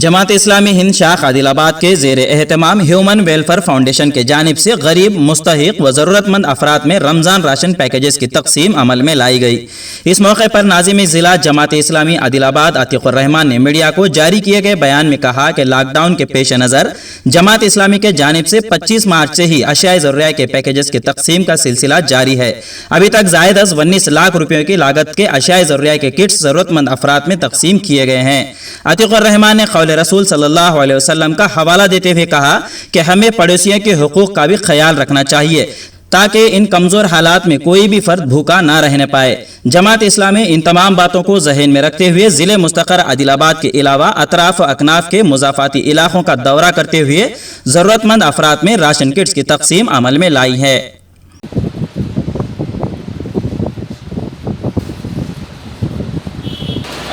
جماعت اسلامی ہند شاخ عادل آباد کے زیر اہتمام ہیومن ویلفیئر فاؤنڈیشن کی جانب سے غریب، مستحق و ضرورت مند افراد میں رمضان راشن پیکیجز کی تقسیم عمل میں لائی گئی۔ اس موقع پر ناظم ضلع جماعت اسلامی عادل آباد عتیق الرحمان نے میڈیا کو جاری کیے گئے بیان میں کہا کہ لاک ڈاؤن کے پیش نظر جماعت اسلامی کے جانب سے 25 مارچ سے ہی اشیاء ضروریات کے پیکیجز کی تقسیم کا سلسلہ جاری ہے۔ ابھی تک زائد از 19 لاکھ روپے کی لاگت کے اشیاء ضروریات کے کٹس ضرورت مند افراد میں تقسیم کیے گئے ہیں۔ عتیق الرحمان نے قول رسول صلی اللہ علیہ وسلم کا حوالہ دیتے ہوئے کہا کہ ہمیں پڑوسیوں کے حقوق کا بھی خیال رکھنا چاہیے تاکہ ان کمزور حالات میں کوئی بھی فرد بھوکا نہ رہنے پائے۔ جماعت اسلامی ان تمام باتوں کو ذہن میں رکھتے ہوئے ضلع مستقر عادل آباد کے علاوہ اطراف و اکناف کے مضافاتی علاقوں کا دورہ کرتے ہوئے ضرورت مند افراد میں راشن کٹس کی تقسیم عمل میں لائی ہے۔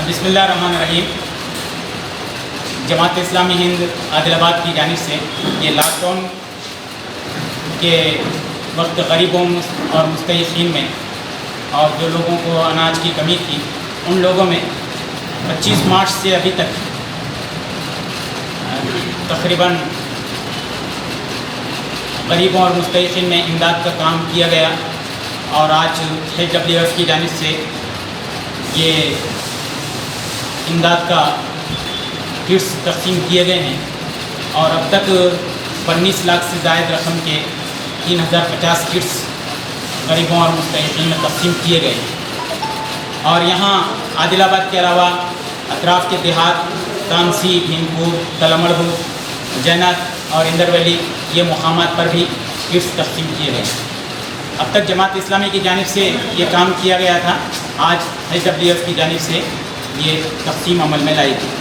بسم اللہ الرحمن الرحیم۔ جماعت اسلامی ہند عادل آباد کی جانب سے یہ لاک ڈاؤن کے وقت غریبوں اور مستحقین میں اور جو لوگوں کو اناج کی کمی تھی ان لوگوں میں 25 مارچ سے ابھی تک تقریباً غریبوں اور مستحقین میں امداد کا کام کیا گیا، اور آج HWS کی جانب سے یہ امداد کا کٹس تقسیم کیے گئے ہیں، اور اب تک 19 لاکھ سے زائد رقم کے 3050 کٹس غریبوں اور مستحقین میں تقسیم کیے گئے ہیں۔ اور یہاں عادل آباد کے علاوہ اطراف کے دیہات تانسی، بھیمپور، تلمڑبو، جینات اور اندر ویلی یہ مقامات پر بھی کٹس تقسیم کیے گئے ہیں۔ اب تک جماعت اسلامی کی جانب سے یہ کام کیا گیا تھا، آج HWS کی جانب سے یہ تقسیم عمل میں لائی گئی۔